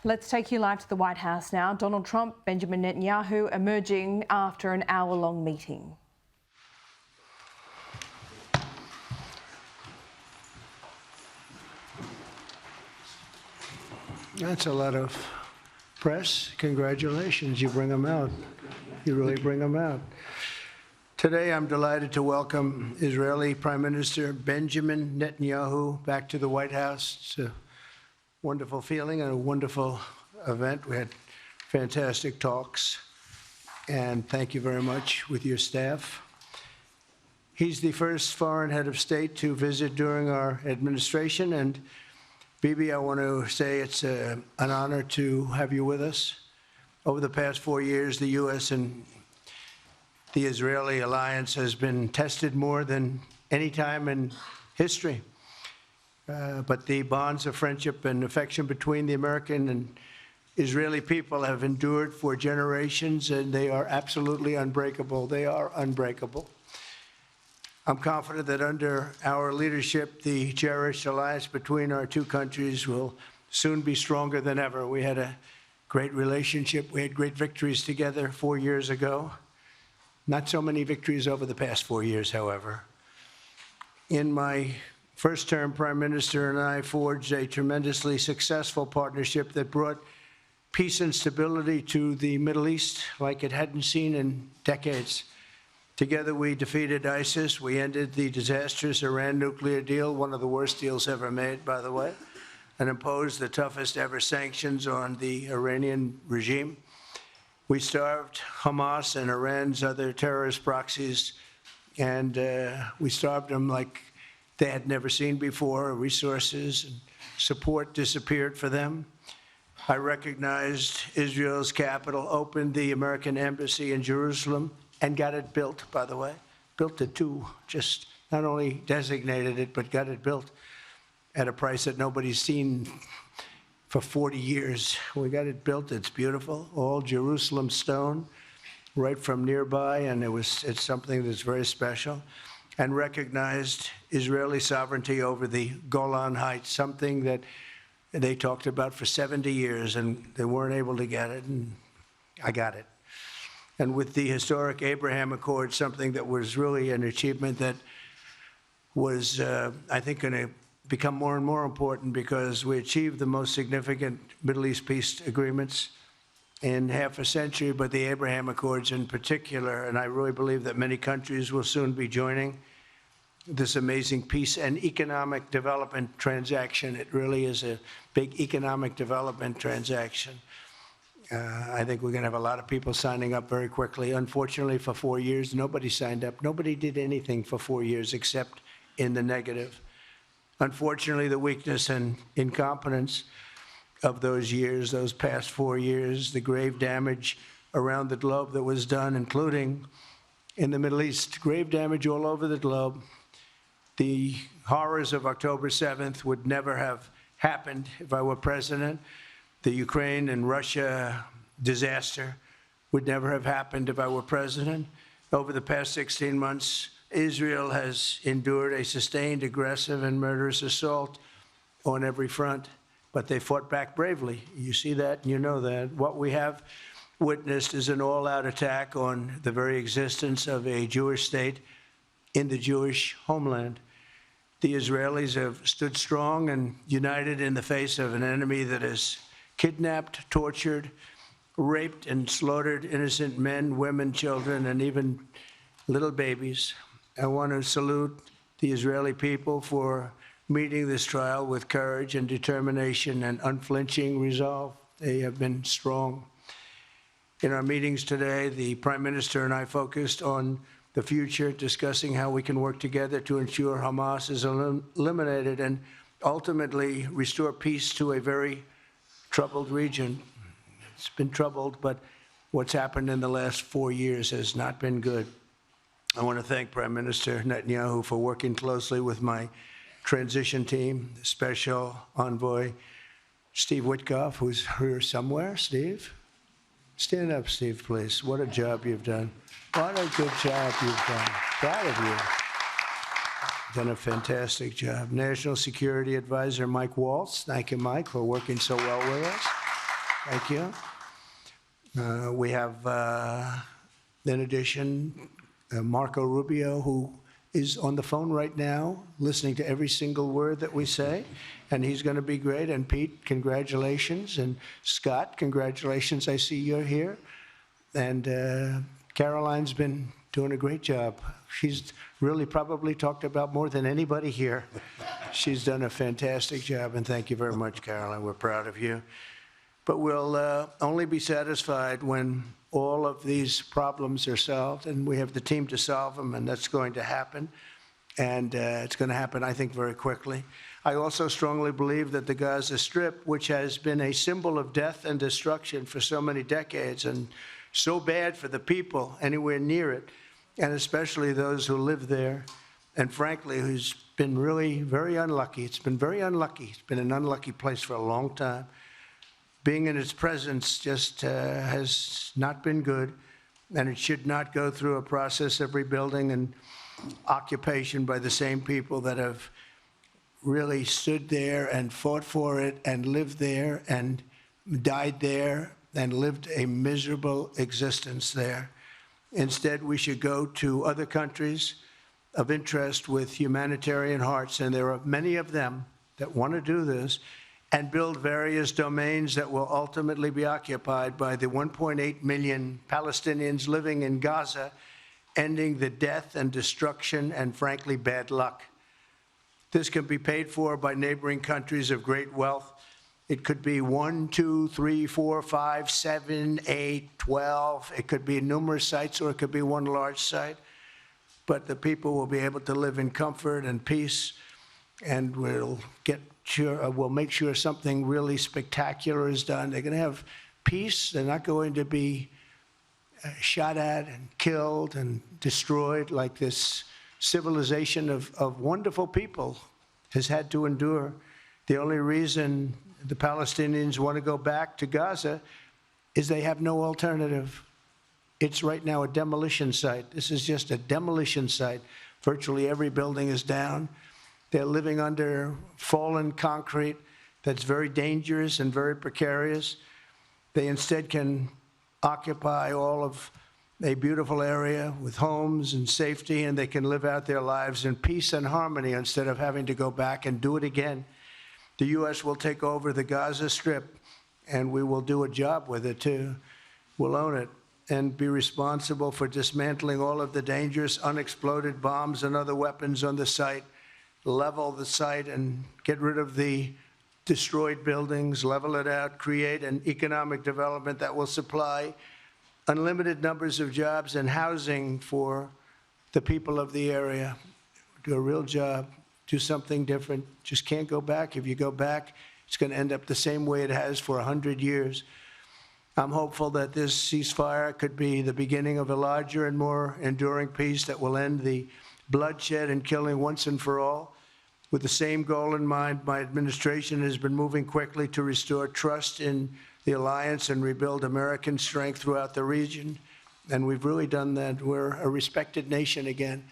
Let's take you live to the White House now. Donald Trump, Benjamin Netanyahu emerging after an hour-long meeting. That's a lot of press. Congratulations. You bring them out. You really bring them out. Today, I'm delighted to welcome Israeli Prime Minister Benjamin Netanyahu back to the White House. It's a wonderful feeling and a wonderful event. We had fantastic talks, and thank you very much with your staff. He's the first foreign head of state to visit during our administration, and Bibi, I want to say it's an honor to have you with us. Over the past 4 years, the U.S. and the Israeli alliance has been tested more than any time in history. But the bonds of friendship and affection between the American and Israeli people have endured for generations, and they are absolutely unbreakable. They are unbreakable. I'm confident that under our leadership, the cherished alliance between our two countries will soon be stronger than ever. We had a great relationship. We had great victories together 4 years ago. Not so many victories over the past 4 years, however. In my first term, Prime Minister and I forged a tremendously successful partnership that brought peace and stability to the Middle East like it hadn't seen in decades. Together, we defeated ISIS. We ended the disastrous Iran nuclear deal, one of the worst deals ever made, by the way, and imposed the toughest ever sanctions on the Iranian regime. We starved Hamas and Iran's other terrorist proxies, and we starved them like they had never seen before. Resources and support disappeared for them. I recognized Israel's capital, opened the American embassy in Jerusalem, and got it built, by the way. Built it too, just not only designated it, but got it built at a price that nobody's seen for 40 years. We got it built, it's beautiful, all Jerusalem stone, right from nearby, and it's something that's very special. And recognized Israeli sovereignty over the Golan Heights, something that they talked about for 70 years, and they weren't able to get it, and I got it. And with the historic Abraham Accord, something that was really an achievement that was, I think, going to become more and more important because we achieved the most significant Middle East peace agreements in half a century, but the Abraham Accords in particular, and I really believe that many countries will soon be joining this amazing peace and economic development transaction. It really is a big economic development transaction. I think we're going to have a lot of people signing up very quickly. Unfortunately, for 4 years, nobody signed up. Nobody did anything for 4 years except in the negative. Unfortunately, the weakness and incompetence of those years, those past 4 years, the grave damage around the globe that was done, including in the Middle East, grave damage all over the globe. The horrors of October 7th would never have happened if I were president. The Ukraine and Russia disaster would never have happened if I were president. Over the past 16 months, Israel has endured a sustained, aggressive, and murderous assault on every front, but they fought back bravely. You see that, and you know that. What we have witnessed is an all-out attack on the very existence of a Jewish state in the Jewish homeland. The Israelis have stood strong and united in the face of an enemy that has kidnapped, tortured, raped, and slaughtered innocent men, women, children, and even little babies. I want to salute the Israeli people for meeting this trial with courage and determination and unflinching resolve. They have been strong. In our meetings today, the Prime Minister and I focused on the future, discussing how we can work together to ensure Hamas is eliminated and ultimately restore peace to a very troubled region. It's been troubled, but what's happened in the last 4 years has not been good. I want to thank Prime Minister Netanyahu for working closely with my transition team, Special Envoy Steve Witkoff, who's here somewhere. Steve? Stand up, Steve, please. What a job you've done. What a good job you've done. Proud of you. Done a fantastic job. National Security Advisor Mike Waltz. Thank you, Mike, for working so well with us. Thank you. We have, in addition, Marco Rubio, who is on the phone right now, listening to every single word that we say, and he's going to be great. And Pete, congratulations. And Scott, congratulations. I see you're here. And Caroline's been doing a great job. She's really probably talked about more than anybody here. She's done a fantastic job, and thank you very much, Caroline. We're proud of you. But we'll only be satisfied when all of these problems are solved, and we have the team to solve them, and that's going to happen. And it's going to happen, I think, very quickly. I also strongly believe that the Gaza Strip, which has been a symbol of death and destruction for so many decades, and so bad for the people anywhere near it, and especially those who live there, and frankly, who's been really very unlucky. It's been very unlucky. It's been an unlucky place for a long time. Being in its presence just has not been good, and it should not go through a process of rebuilding and occupation by the same people that have really stood there and fought for it and lived there and died there and lived a miserable existence there. Instead, we should go to other countries of interest with humanitarian hearts, and there are many of them that want to do this, and build various domains that will ultimately be occupied by the 1.8 million Palestinians living in Gaza, ending the death and destruction and, frankly, bad luck. This can be paid for by neighboring countries of great wealth. It could be 1, 2, 3, 4, 5, 7, 8, 12. It could be numerous sites, or it could be one large site. But the people will be able to live in comfort and peace, and we'll make sure something really spectacular is done. They're going to have peace. They're not going to be shot at and killed and destroyed like this civilization of wonderful people has had to endure. The only reason the Palestinians want to go back to Gaza is they have no alternative. It's right now a demolition site. This is just a demolition site. Virtually every building is down. They're living under fallen concrete that's very dangerous and very precarious. They instead can occupy all of a beautiful area with homes and safety, and they can live out their lives in peace and harmony instead of having to go back and do it again. The U.S. will take over the Gaza Strip, and we will do a job with it, too. We'll own it and be responsible for dismantling all of the dangerous unexploded bombs and other weapons on the site, level the site and get rid of the destroyed buildings, level it out, create an economic development that will supply unlimited numbers of jobs and housing for the people of the area. Do a real job, do something different. Just can't go back. If you go back, it's going to end up the same way it has for 100 years. I'm hopeful that this ceasefire could be the beginning of a larger and more enduring peace that will end the bloodshed and killing once and for all. With the same goal in mind, my administration has been moving quickly to restore trust in the alliance and rebuild American strength throughout the region. And we've really done that. We're a respected nation again.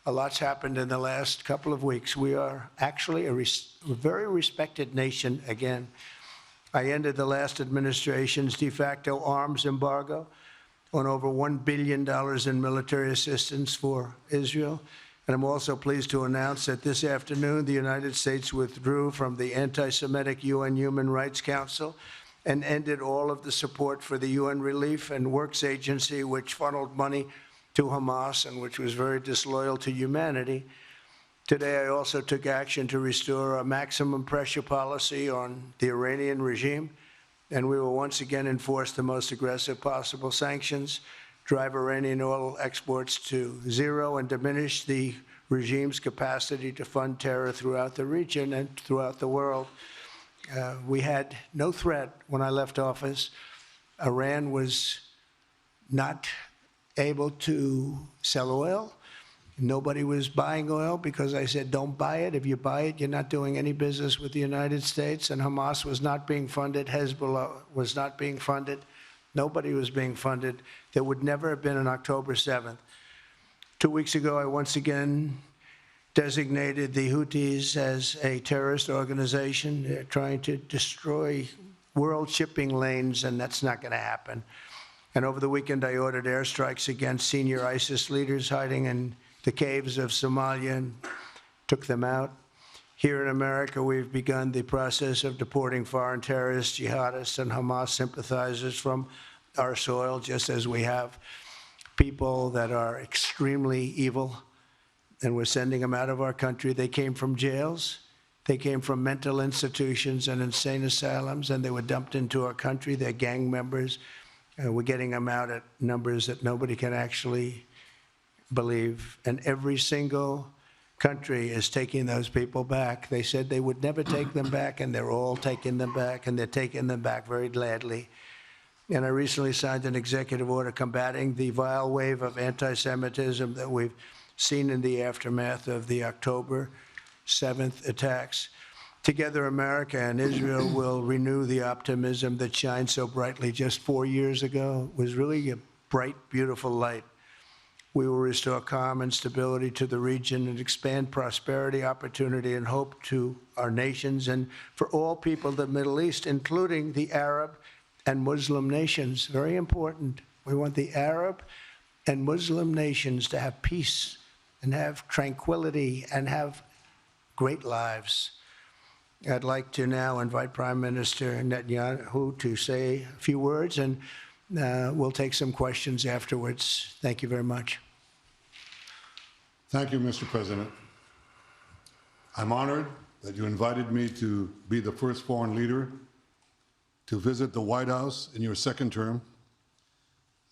A lot's happened in the last couple of weeks. We are actually a very respected nation again. I ended the last administration's de facto arms embargo on over $1 billion in military assistance for Israel. And I'm also pleased to announce that this afternoon, the United States withdrew from the anti-Semitic UN Human Rights Council and ended all of the support for the UN Relief and Works Agency, which funneled money to Hamas and which was very disloyal to humanity. Today, I also took action to restore a maximum pressure policy on the Iranian regime, and we will once again enforce the most aggressive possible sanctions, drive Iranian oil exports to zero, and diminish the regime's capacity to fund terror throughout the region and throughout the world. We had no threat when I left office. Iran was not able to sell oil. Nobody was buying oil because I said, don't buy it. If you buy it, you're not doing any business with the United States. And Hamas was not being funded. Hezbollah was not being funded. Nobody was being funded. There would never have been an October 7th. 2 weeks ago, I once again designated the Houthis as a terrorist organization. They're trying to destroy world shipping lanes, and that's not going to happen. And over the weekend, I ordered airstrikes against senior ISIS leaders hiding in the caves of Somalia and took them out. Here in America, we've begun the process of deporting foreign terrorists, jihadists, and Hamas sympathizers from our soil, just as we have people that are extremely evil, and we're sending them out of our country. They came from jails. They came from mental institutions and insane asylums, and they were dumped into our country. They're gang members. We're getting them out at numbers that nobody can actually believe. And every single country is taking those people back. They said they would never take them back, and they're all taking them back, and they're taking them back very gladly. And I recently signed an executive order combating the vile wave of anti-Semitism that we've seen in the aftermath of the October 7th attacks. Together, America and Israel will renew the optimism that shined so brightly just 4 years ago. It was really a bright, beautiful light. We will restore calm and stability to the region and expand prosperity, opportunity, and hope to our nations and for all people of the Middle East, including the Arab and Muslim nations. Very important. We want the Arab and Muslim nations to have peace and have tranquility and have great lives. I'd like to now invite Prime Minister Netanyahu to say a few words, and we'll take some questions afterwards. Thank you very much. Thank you, Mr. President. I'm honored that you invited me to be the first foreign leader to visit the White House in your second term.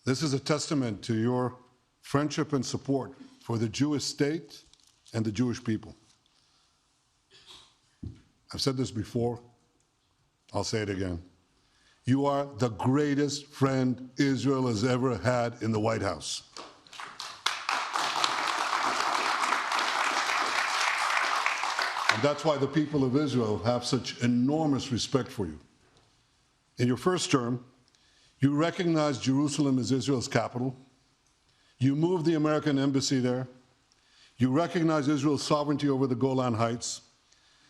This is a testament to your friendship and support for the Jewish state and the Jewish people. I've said this before, I'll say it again. You are the greatest friend Israel has ever had in the White House. And that's why the people of Israel have such enormous respect for you. In your first term, you recognized Jerusalem as Israel's capital. You moved the American embassy there. You recognized Israel's sovereignty over the Golan Heights.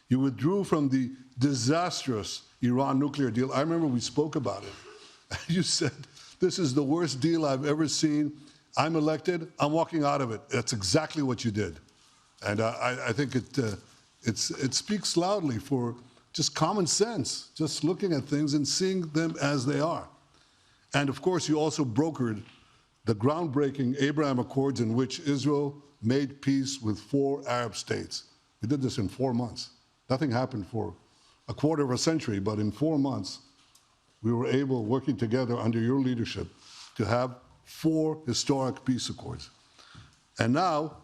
You withdrew from the disastrous Iran nuclear deal. I remember we spoke about it. You said, this is the worst deal I've ever seen. I'm elected, I'm walking out of it. That's exactly what you did. And I think it speaks loudly for just common sense, just looking at things and seeing them as they are. And of course, you also brokered the groundbreaking Abraham Accords in which Israel made peace with 4 Arab states. We did this in 4 months. Nothing happened for a quarter of a century, but in 4 months, we were able, working together under your leadership, to have 4 historic peace accords. And now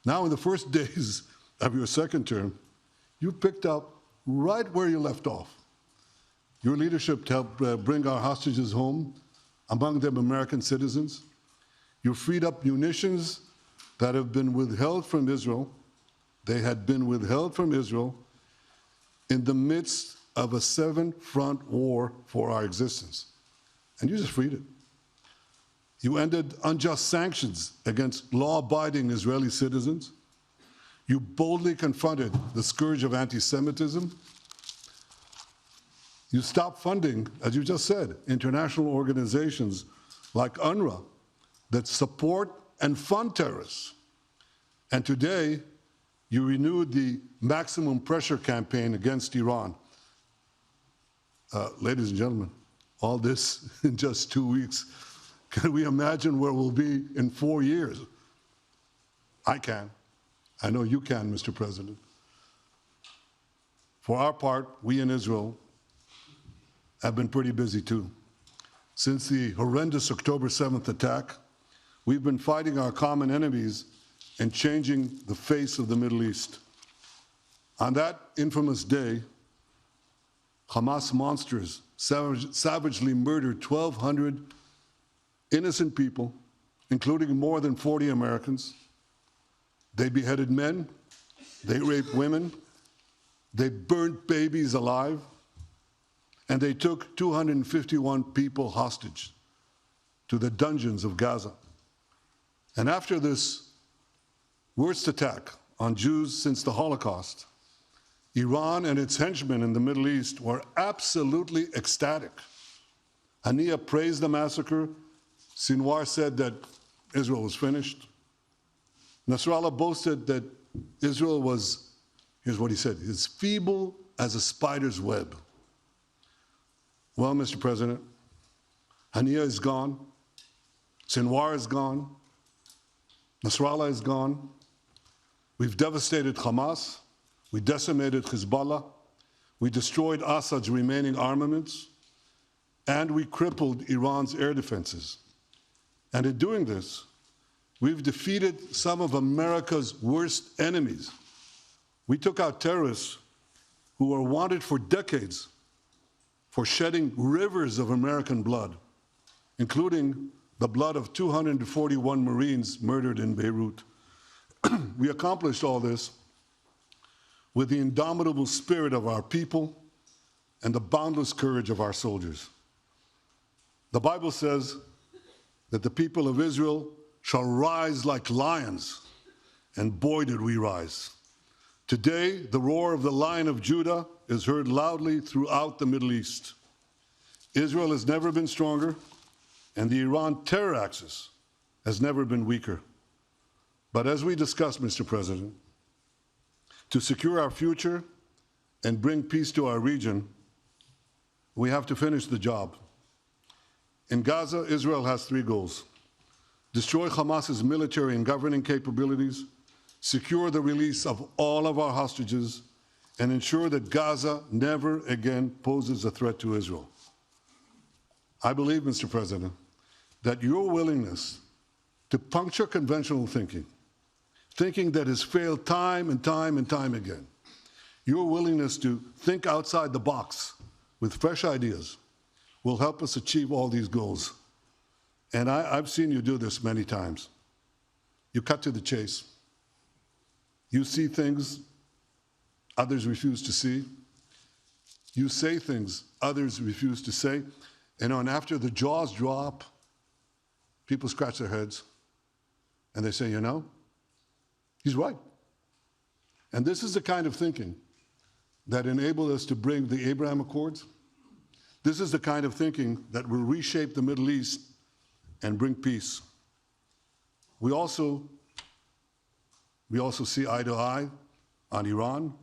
in the first days of your second term, you picked up right where you left off. Your leadership helped bring our hostages home, among them American citizens. You freed up munitions that have been withheld from Israel. They had been withheld from Israel in the midst of a 7-front war for our existence. And you just freed it. You ended unjust sanctions against law-abiding Israeli citizens. You boldly confronted the scourge of anti-Semitism. You stopped funding, as you just said, international organizations like UNRWA that support and fund terrorists. And today, you renewed the maximum pressure campaign against Iran. Ladies and gentlemen, all this in just 2 weeks. Can we imagine where we'll be in 4 years? I can. I know you can, Mr. President. For our part, we in Israel have been pretty busy too. Since the horrendous October 7th attack, we've been fighting our common enemies and changing the face of the Middle East. On that infamous day, Hamas monsters savagely murdered 1,200 innocent people, including more than 40 Americans. They beheaded men, they raped women, they burnt babies alive, and they took 251 people hostage to the dungeons of Gaza. And after this worst attack on Jews since the Holocaust, Iran and its henchmen in the Middle East were absolutely ecstatic. Haniya praised the massacre. Sinwar said that Israel was finished. Nasrallah boasted that Israel was, here's what he said, as feeble as a spider's web. Well, Mr. President, Haniya is gone. Sinwar is gone. Nasrallah is gone. We've devastated Hamas. We decimated Hezbollah. We destroyed Assad's remaining armaments. And we crippled Iran's air defenses. And in doing this, we've defeated some of America's worst enemies. We took out terrorists who were wanted for decades for shedding rivers of American blood, including the blood of 241 Marines murdered in Beirut. We accomplished all this with the indomitable spirit of our people and the boundless courage of our soldiers. The Bible says that the people of Israel shall rise like lions, and boy did we rise. Today, the roar of the Lion of Judah is heard loudly throughout the Middle East. Israel has never been stronger, and the Iran terror axis has never been weaker. But as we discussed, Mr. President, to secure our future and bring peace to our region, we have to finish the job. In Gaza, Israel has three goals: destroy Hamas's military and governing capabilities, secure the release of all of our hostages, and ensure that Gaza never again poses a threat to Israel. I believe, Mr. President, that your willingness to puncture conventional thinking that has failed time and time and time again, your willingness to think outside the box with fresh ideas will help us achieve all these goals. And I've seen you do this many times. You cut to the chase. You see things others refuse to see. You say things others refuse to say. And after the jaws drop, people scratch their heads and they say, you know, he's right. And this is the kind of thinking that enabled us to bring the Abraham Accords. This is the kind of thinking that will reshape the Middle East and bring peace. We also see eye to eye on Iran.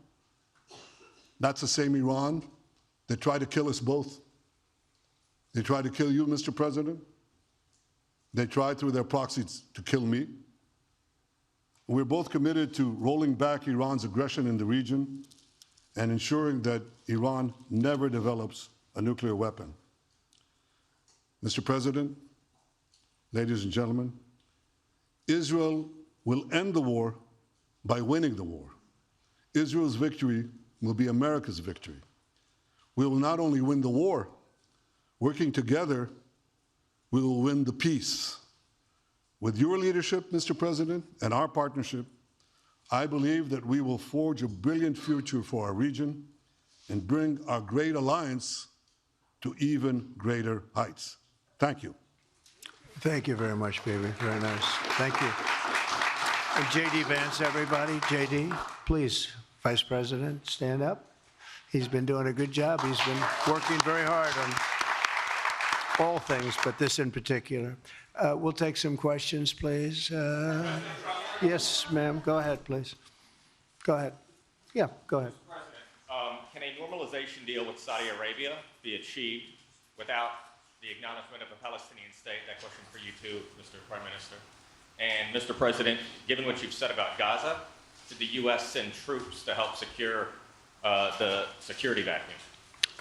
That's the same Iran that tried to kill us both. They tried to kill you, Mr. President. They tried through their proxies to kill me. We're both committed to rolling back Iran's aggression in the region and ensuring that Iran never develops a nuclear weapon. Mr. President, ladies and gentlemen, Israel will end the war by winning the war. Israel's victory will be America's victory. We will not only win the war, working together, we will win the peace. With your leadership, Mr. President, and our partnership, I believe that we will forge a brilliant future for our region and bring our great alliance to even greater heights. Thank you. Thank you very much, baby. Very nice. Thank you. And J.D. Vance, everybody. J.D., please, Vice President, stand up. He's been doing a good job. He's been working very hard on all things, but this in particular. We'll take some questions, please. Yes, ma'am. Go ahead, please. Go ahead. Yeah, go ahead. Mr. President, can a normalization deal with Saudi Arabia be achieved without the acknowledgement of a Palestinian state? That question for you too, Mr. Prime Minister. And Mr. President, given what you've said about Gaza, did the U.S. send troops to help secure the security vacuum?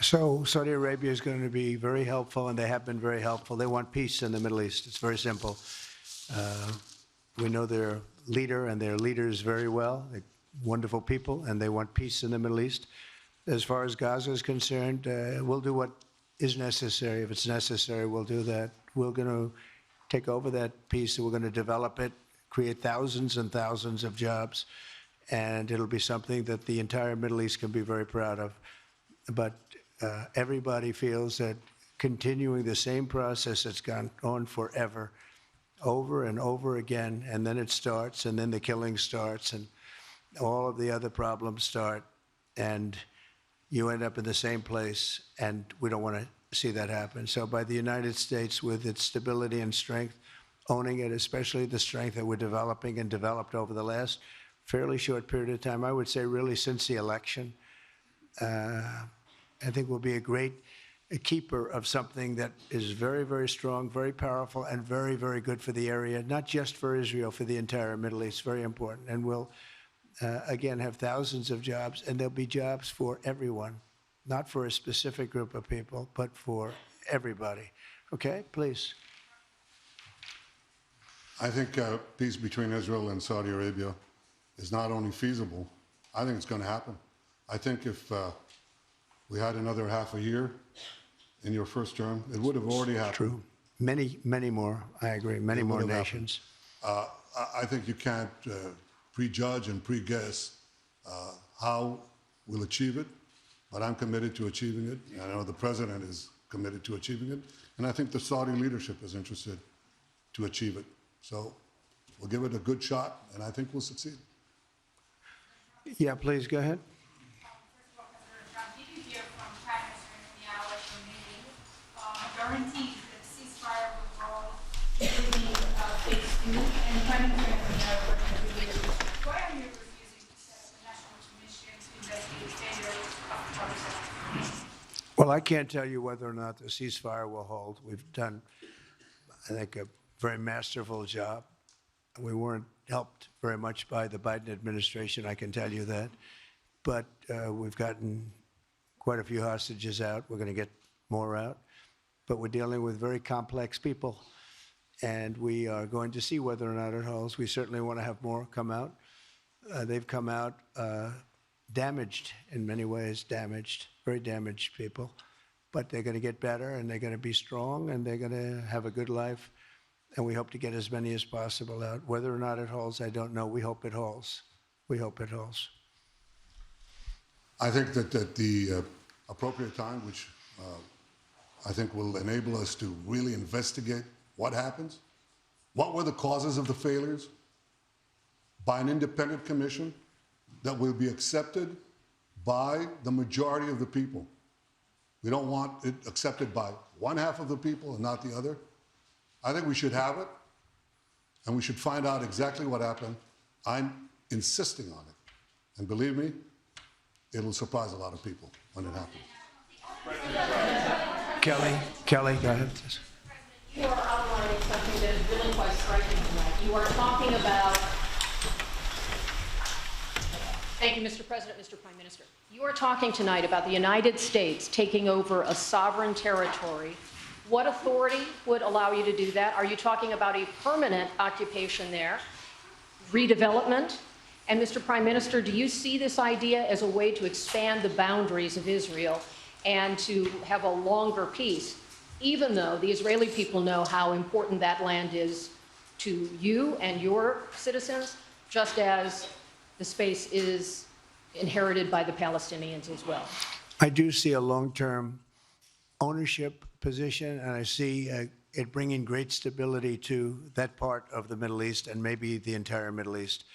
So Saudi Arabia is going to be very helpful, and they have been very helpful. They want peace in the Middle East. It's very simple. We know their leader and their leaders very well. They're wonderful people, and they want peace in the Middle East. As far as Gaza is concerned, we'll do what is necessary. If it's necessary, we'll do that. We're going to take over that peace, and we're going to develop it, create thousands and thousands of jobs, and it'll be something that the entire Middle East can be very proud of. But everybody feels that continuing the same process that's gone on forever, over and over again, and then it starts, and then the killing starts, and all of the other problems start. and you end up in the same place, and we don't want to see that happen. So by the United States, with its stability and strength, owning it, especially the strength that we're developing and developed over the last fairly short period of time, I would say really since the election, I think we'll be a keeper of something that is very, very strong, very powerful, and very, very good for the area, not just for Israel, for the entire Middle East, very important. And we'll, again, have thousands of jobs, and there'll be jobs for everyone, not for a specific group of people, but for everybody. Okay, please. I think peace between Israel and Saudi Arabia is not only feasible, I think it's going to happen. I think if we had another half a year in your first term, it would have already happened. True. Many, many more, I agree, many more nations. I think you can't prejudge and pre-guess how we'll achieve it, but I'm committed to achieving it. And I know the president is committed to achieving it, and I think the Saudi leadership is interested to achieve it. So we'll give it a good shot, and I think we'll succeed. Yeah, please, go ahead. First of all, President Trump, did you hear from Prime Minister Netanyahu at your meeting guarantees that ceasefire will hold, including phase 2? And Prime Minister Netanyahu working with you, why are you refusing to set up a national commission to investigate failures of the process? Well, I can't tell you whether or not the ceasefire will hold. We've done, I think, a very masterful job. We weren't helped very much by the Biden administration, I can tell you that. But we've gotten quite a few hostages out. We're going to get more out. But we're dealing with very complex people. And we are going to see whether or not it holds. We certainly want to have more come out. They've come out damaged in many ways, damaged, very damaged people. But they're going to get better, and they're going to be strong, and they're going to have a good life. And we hope to get as many as possible out. Whether or not it holds, I don't know. We hope it holds. We hope it holds. I think that at the appropriate time, which I think will enable us to really investigate what happens, what were the causes of the failures, by an independent commission that will be accepted by the majority of the people. We don't want it accepted by one half of the people and not the other. I think we should have it, and we should find out exactly what happened. I'm insisting on it. And believe me, it'll surprise a lot of people when it happens. Kelly, go ahead. You are outlining something that is really quite striking tonight. You are talking about, thank you, Mr. President, Mr. Prime Minister. You are talking tonight about the United States taking over a sovereign territory. What authority would allow you to do that? Are you talking about a permanent occupation there, redevelopment? And Mr. Prime Minister, do you see this idea as a way to expand the boundaries of Israel and to have a longer peace, even though the Israeli people know how important that land is to you and your citizens, just as the space is inherited by the Palestinians as well? I do see a long-term ownership position, and I see it bringing great stability to that part of the Middle East and maybe the entire Middle East.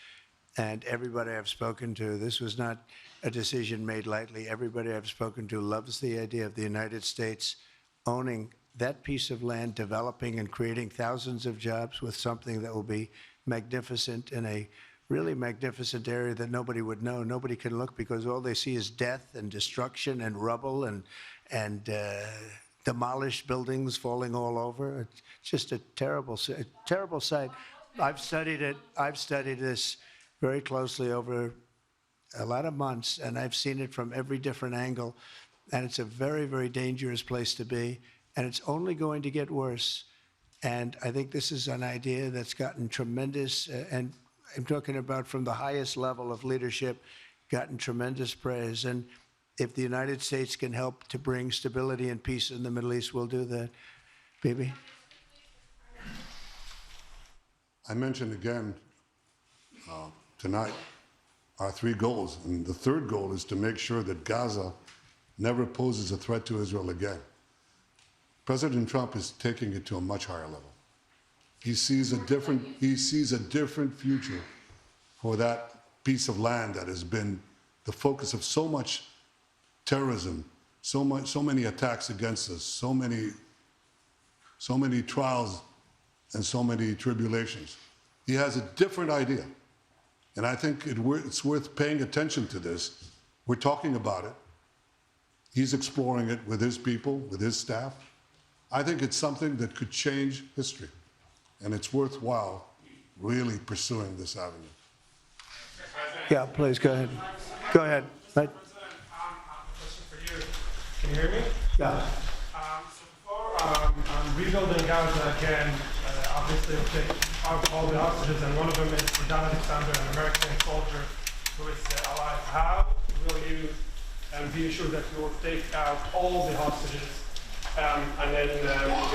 And everybody I've spoken to, this was not a decision made lightly. Everybody I've spoken to loves the idea of the United States owning that piece of land, developing and creating thousands of jobs with something that will be magnificent in a really magnificent area that nobody would know. Nobody can look because all they see is death and destruction and rubble and demolished buildings falling all over. It's just a terrible sight. I've studied it. I've studied this very closely over a lot of months, and I've seen it from every different angle. And it's a very, very dangerous place to be. And it's only going to get worse. And I think this is an idea that's gotten tremendous, and I'm talking about from the highest level of leadership, gotten tremendous praise. And if the United States can help to bring stability and peace in the Middle East, we'll do that. Bibi? I mentioned again tonight our 3 goals. And the third goal is to make sure that Gaza never poses a threat to Israel again. President Trump is taking it to a much higher level. He sees a different future for that piece of land that has been the focus of so much terrorism, so many attacks against us, so many trials and so many tribulations. He has a different idea. And I think it's worth paying attention to this. We're talking about it. He's exploring it with his people, with his staff. I think it's something that could change history. And it's worthwhile really pursuing this avenue. Yeah, please, go ahead. Go ahead. Right. President, I have a question for you. Can you hear me? Yeah. So before rebuilding Gaza again, obviously we'll take out all the hostages, and one of them is Dan Alexander, an American soldier who is alive. How will you be assured that you will take out all the hostages and then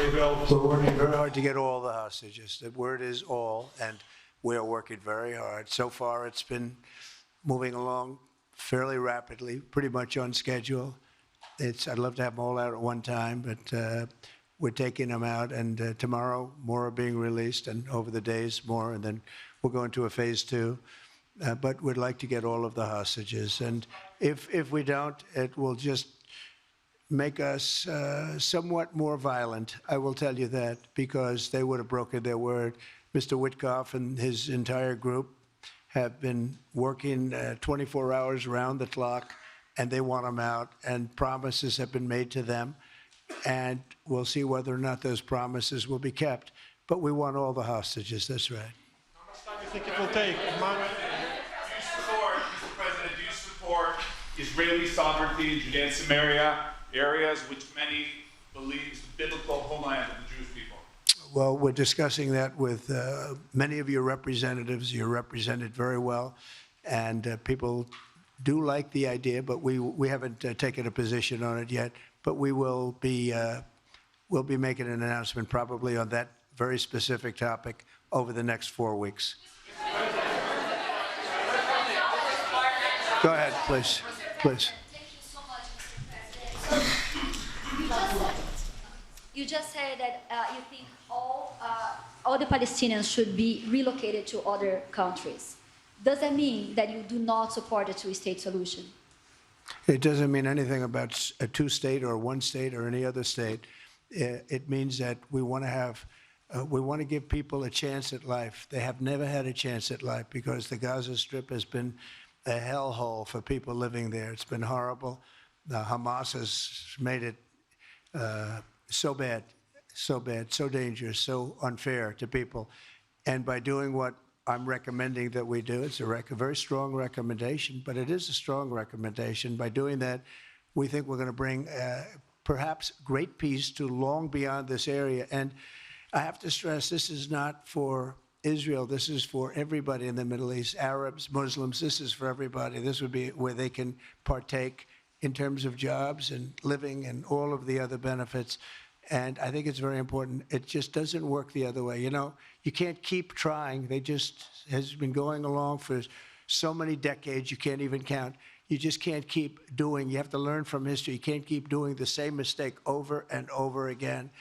rebuild? We're working very hard to get all the hostages. The word is all, and we are working very hard. So far, it's been moving along fairly rapidly, pretty much on schedule. I'd love to have them all out at one time, but we're taking them out, and tomorrow more are being released, and over the days more, and then we'll go into a phase 2. But we'd like to get all of the hostages, and if we don't, it will just make us somewhat more violent. I will tell you that, because they would have broken their word. Mr. Witkoff and his entire group have been working 24 hours around the clock, and they want them out, and promises have been made to them, and we'll see whether or not those promises will be kept. But we want all the hostages, that's right. How much time do you think it will take? Mr. President, do you support Israeli sovereignty in Judea and Samaria, areas which many believe is the biblical homeland of the Jewish people? Well, we're discussing that with many of your representatives. You're represented very well, and people do like the idea, but we haven't taken a position on it yet. But we will be we'll be making an announcement probably on that very specific topic over the next 4 weeks. Go ahead, please. Please. Thank you so much, Mr. President. You just said that you think all the Palestinians should be relocated to other countries. Does that mean that you do not support a two-state solution? It doesn't mean anything about a two-state or one state or any other state. It means that we want to have, we want to give people a chance at life. They have never had a chance at life because the Gaza Strip has been a hellhole for people living there. It's been horrible. The Hamas has made it so bad, so dangerous, so unfair to people. And by doing what I'm recommending that we do, it's a very strong recommendation, but it is a strong recommendation. By doing that, we think we're going to bring perhaps great peace to long beyond this area. And I have to stress, this is not for Israel. This is for everybody in the Middle East, Arabs, Muslims. This is for everybody. This would be where they can partake in terms of jobs and living and all of the other benefits. And I think it's very important. It just doesn't work the other way. You know, you can't keep trying. They just has been going along for so many decades, you can't even count. You just can't keep doing. You have to learn from history. You can't keep doing the same mistake over and over again.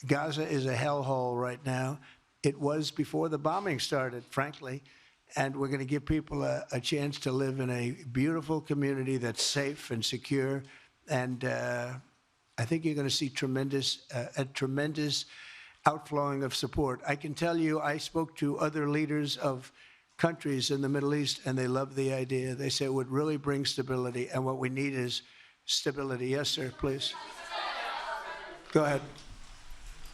Gaza is a hellhole right now. It was before the bombing started, frankly. And we're going to give people a chance to live in a beautiful community that's safe and secure. And I think you're going to see a tremendous outflowing of support. I can tell you, I spoke to other leaders of countries in the Middle East, and they love the idea. They say it would really bring stability, and what we need is stability. Yes, sir, please. Go ahead.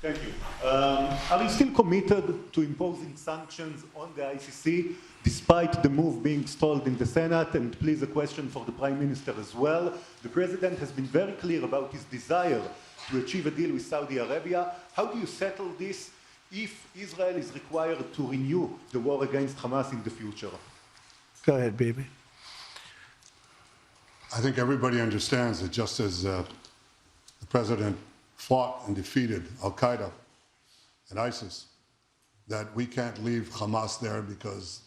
Thank you. Are you still committed to imposing sanctions on the ICC, despite the move being stalled in the Senate? And please, a question for the Prime Minister as well. The President has been very clear about his desire to achieve a deal with Saudi Arabia. How do you settle this if Israel is required to renew the war against Hamas in the future? Go ahead, Bibi. I think everybody understands that just as the President fought and defeated Al-Qaeda and ISIS, that we can't leave Hamas there because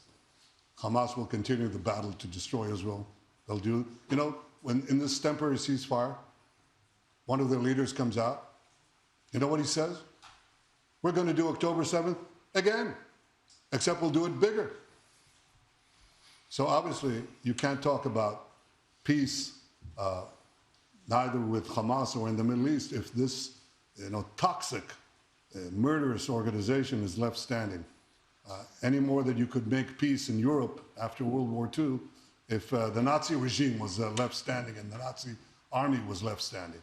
Hamas will continue the battle to destroy Israel. They'll do, you know, when in this temporary ceasefire, one of their leaders comes out, you know what he says? We're going to do October 7th again, except we'll do it bigger. So obviously, you can't talk about peace neither with Hamas or in the Middle East if this toxic, murderous organization is left standing. Any more than you could make peace in Europe after World War II if the Nazi regime was left standing and the Nazi army was left standing.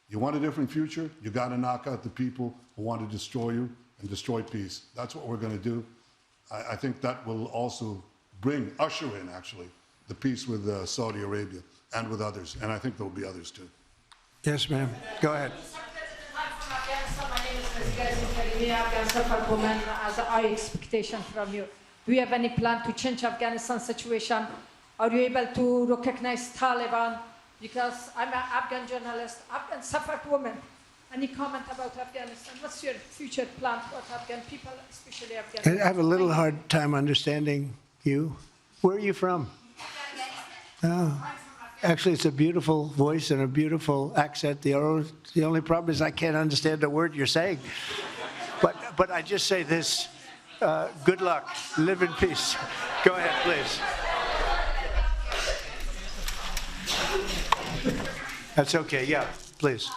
You want a different future? You got to knock out the people who want to destroy you and destroy peace. That's what we're going to do. I think that will also usher in, actually, the peace with Saudi Arabia and with others. And I think there will be others, too. Yes, ma'am. Go ahead. My name is Afghanistan, as a high expectation from you. Do you have any plan to change Afghanistan situation? Are you able to recognize Taliban? Because I'm an Afghan journalist, Afghan Safed woman. Any comment about Afghanistan? What's your future plan for Afghan people, especially Afghanistan? I have a little hard time understanding you. Where are you from? Oh. Actually, it's a beautiful voice and a beautiful accent. The only problem is I can't understand a word you're saying. But I just say this, good luck, live in peace. Go ahead, please. That's okay, yeah, please.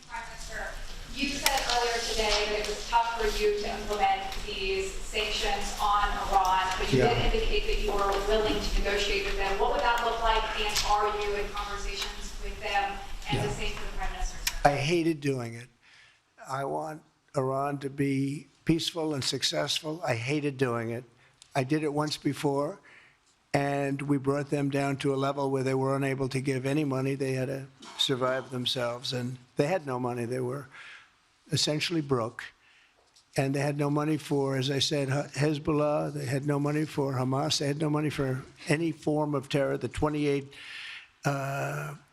Prime Minister, you said earlier today that it was tough for you to implement these sanctions on Iran, but you did indicate that you were willing to negotiate with them. What would that look like, and are you in conversations with them? And the same for the Prime Minister. I hated doing it. I want Iran to be peaceful and successful. I hated doing it. I did it once before, and we brought them down to a level where they were unable to give any money. They had to survive themselves, and they had no money. They were essentially broke, and they had no money for, as I said, Hezbollah. They had no money for Hamas. They had no money for any form of terror. The 28,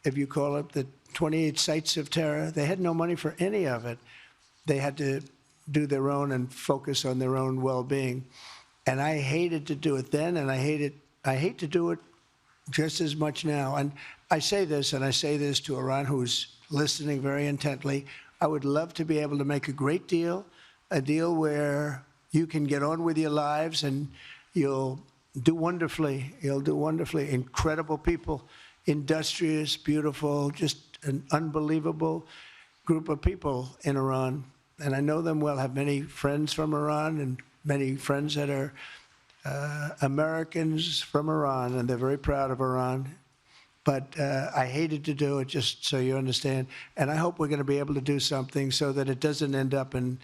if you call it, the 28 sites of terror, they had no money for any of it. They had to do their own and focus on their own well-being. And I hated to do it then, and I hate to do it just as much now. And I say this, and I say this to Iran, who's listening very intently. I would love to be able to make a great deal, a deal where you can get on with your lives and you'll do wonderfully. You'll do wonderfully. Incredible people, industrious, beautiful, just an unbelievable group of people in Iran. And I know them well, have many friends from Iran and many friends that are Americans from Iran, and they're very proud of Iran. But I hated to do it, just so you understand. And I hope we're going to be able to do something so that it doesn't end up in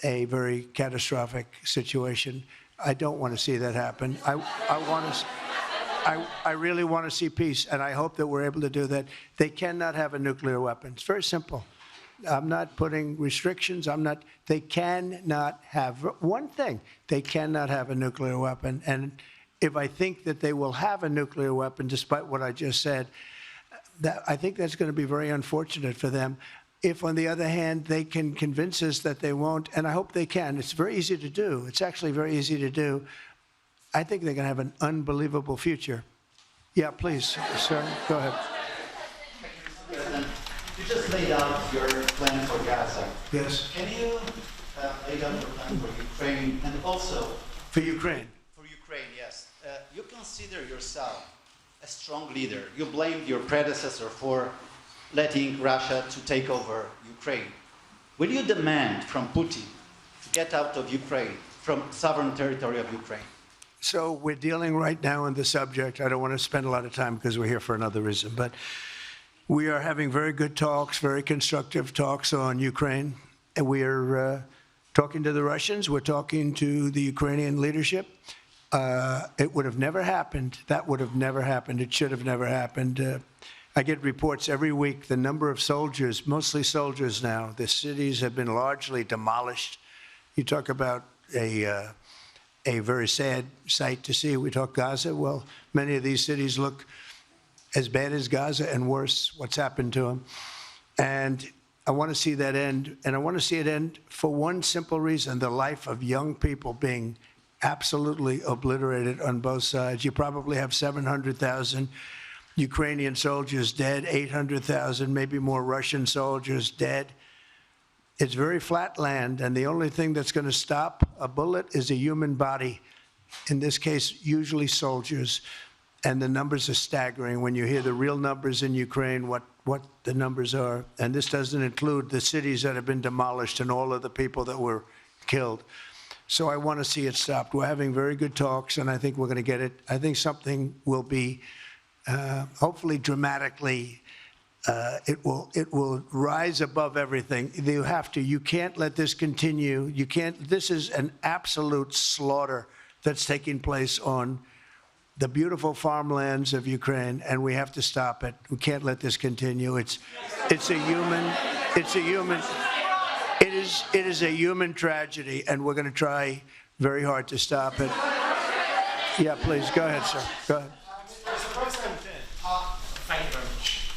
a very catastrophic situation. I don't want to see that happen. I really want to see peace, and I hope that we're able to do that. They cannot have a nuclear weapon. It's very simple. I'm not putting restrictions. They cannot have one thing. They cannot have a nuclear weapon. And if I think that they will have a nuclear weapon, despite what I just said, I think that's going to be very unfortunate for them. If, on the other hand, they can convince us that they won't, and I hope they can. It's very easy to do. It's actually very easy to do. I think they're going to have an unbelievable future. Yeah, please, sir, go ahead. You just laid out your plan for Gaza. Yes. Can you lay out your plan for Ukraine and also... For Ukraine? For Ukraine, yes. You consider yourself a strong leader. You blamed your predecessor for letting Russia to take over Ukraine. Will you demand from Putin to get out of Ukraine, from sovereign territory of Ukraine? So we're dealing right now on the subject. I don't want to spend a lot of time because we're here for another reason, but we are having very good talks, very constructive talks on Ukraine. And we are talking to the Russians. We're talking to the Ukrainian leadership. It would have never happened. That would have never happened. It should have never happened. I get reports every week, the number of soldiers, mostly soldiers now. The cities have been largely demolished. You talk about a very sad sight to see. We talk Gaza. Well, many of these cities look as bad as Gaza and worse, what's happened to them. And I want to see that end. And I want to see it end for one simple reason, the life of young people being absolutely obliterated on both sides. You probably have 700,000 Ukrainian soldiers dead, 800,000, maybe more Russian soldiers dead. It's very flat land, and the only thing that's going to stop a bullet is a human body. In this case, usually soldiers. and the numbers are staggering. When you hear the real numbers in Ukraine, what the numbers are, and this doesn't include the cities that have been demolished and all of the people that were killed. So I want to see it stopped. We're having very good talks, and I think we're going to get it. I think something will be hopefully dramatically. It will rise above everything. You can't let this continue. You can't. This is an absolute slaughter that's taking place on the beautiful farmlands of Ukraine, and we have to stop it. We can't let this continue. It is a human tragedy, and we're going to try very hard to stop it. Yeah, please go ahead, sir. Go ahead. Thank you very much.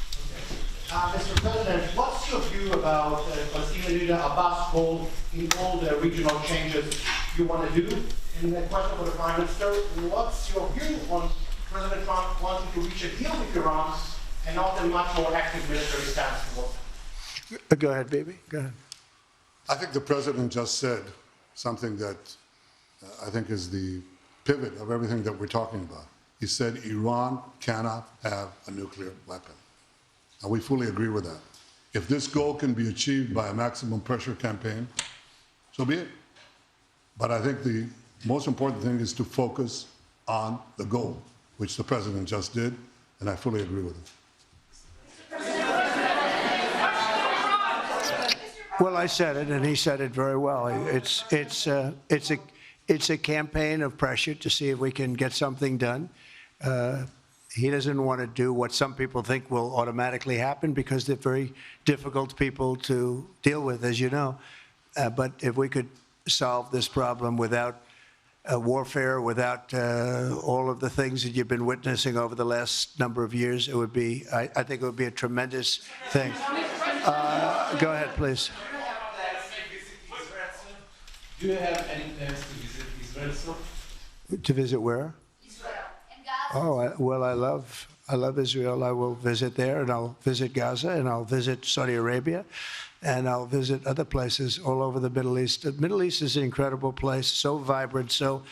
Mr. President, what's your view about Palestinian leader Abbas' role in all the regional changes you want to do? And the question for the Prime Minister, what's your view on President Trump wanting to reach a deal with Iran and not a much more active military stance towards it? Go ahead, baby. Go ahead. I think the president just said something that I think is the pivot of everything that we're talking about. He said Iran cannot have a nuclear weapon. And we fully agree with that. If this goal can be achieved by a maximum pressure campaign, so be it. But I think the most important thing is to focus on the goal, which the president just did, and I fully agree with him. Well, I said it, and he said it very well. It's a campaign of pressure to see if we can get something done. He doesn't want to do what some people think will automatically happen because they're very difficult people to deal with, as you know. But if we could solve this problem without warfare, without all of the things that you've been witnessing over the last number of years, it would be, I think it would be a tremendous thing. Go ahead, please. Do you have any plans to visit Israel soon? To visit where? Israel and Gaza. Oh, well, I love Israel. I will visit there, and I'll visit Gaza, and I'll visit Saudi Arabia, and I'll visit other places all over the Middle East. The Middle East is an incredible place, so vibrant, so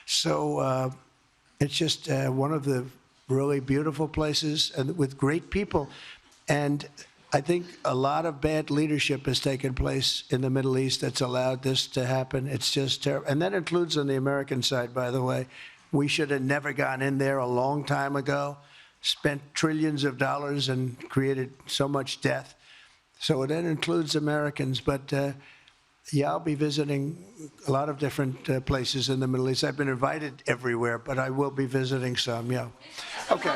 it's just one of the really beautiful places and with great people. And I think a lot of bad leadership has taken place in the Middle East that's allowed this to happen. It's just terrible. And that includes on the American side, by the way. We should have never gone in there a long time ago, spent trillions of dollars and created so much death. So that includes Americans. But yeah, I'll be visiting a lot of different places in the Middle East. I've been invited everywhere, but I will be visiting some, yeah. Okay.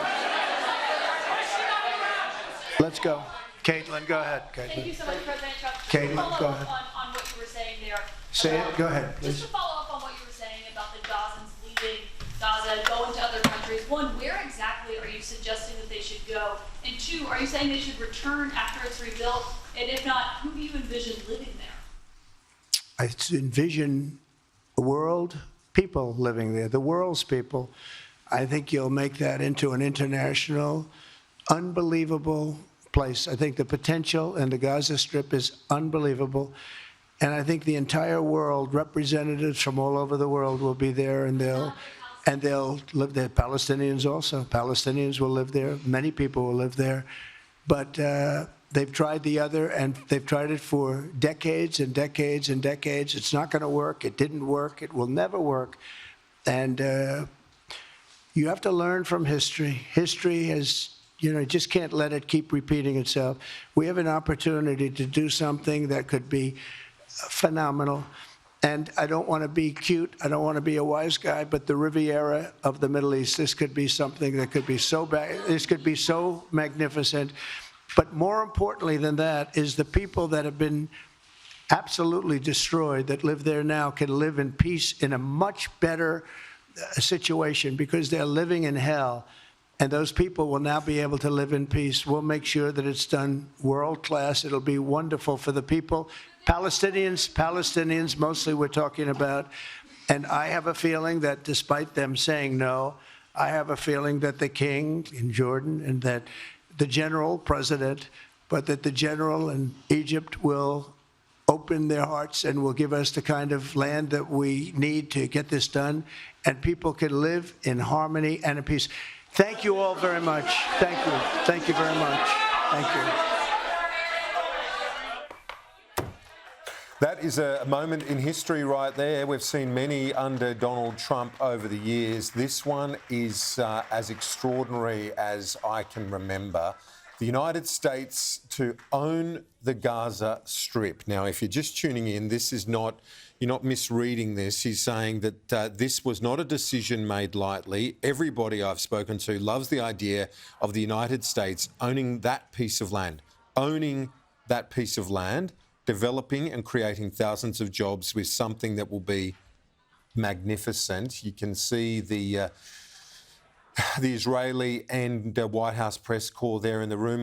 Let's go. Caitlin, go ahead. Caitlin. Thank you so much, President Trump. Caitlin, go ahead. On what you were saying there. Say it. Go ahead, please. Just to follow up on what you were saying about the Gazans leaving Gaza, going to other countries. One, where exactly are you suggesting that they should go? And two, are you saying they should return after it's rebuilt? And if not, who do you envision living there? I envision the world, people living there, the world's people. I think you'll make that into an international, unbelievable place. I think the potential in the Gaza Strip is unbelievable. And I think the entire world, representatives from all over the world will be there, and they'll live there. Palestinians also. Palestinians will live there. Many people will live there. But they've tried the other, and they've tried it for decades and decades and decades. It's not going to work. It didn't work. It will never work. And you have to learn from history. History has, you just can't let it keep repeating itself. We have an opportunity to do something that could be phenomenal. And I don't want to be cute. I don't want to be a wise guy, but the Riviera of the Middle East, this could be something that could be so bad. This could be so magnificent. But more importantly than that is the people that have been absolutely destroyed that live there now can live in peace in a much better situation because they're living in hell. And those people will now be able to live in peace. We'll make sure that it's done world class. It'll be wonderful for the people. Palestinians mostly we're talking about. And I have a feeling that despite them saying no, I have a feeling that the king in Jordan and that the general president, but that the general in Egypt will open their hearts and will give us the kind of land that we need to get this done. And people can live in harmony and in peace. Thank you all very much. Thank you. Thank you very much. Thank you. That is a moment in history right there. We've seen many under Donald Trump over the years. This one is as extraordinary as I can remember. The United States to own the Gaza Strip. Now, if you're just tuning in, this is not, you're not misreading this. He's saying that this was not a decision made lightly. Everybody I've spoken to loves the idea of the United States owning that piece of land, developing and creating thousands of jobs with something that will be magnificent. You can see the Israeli and White House press corps there in the room.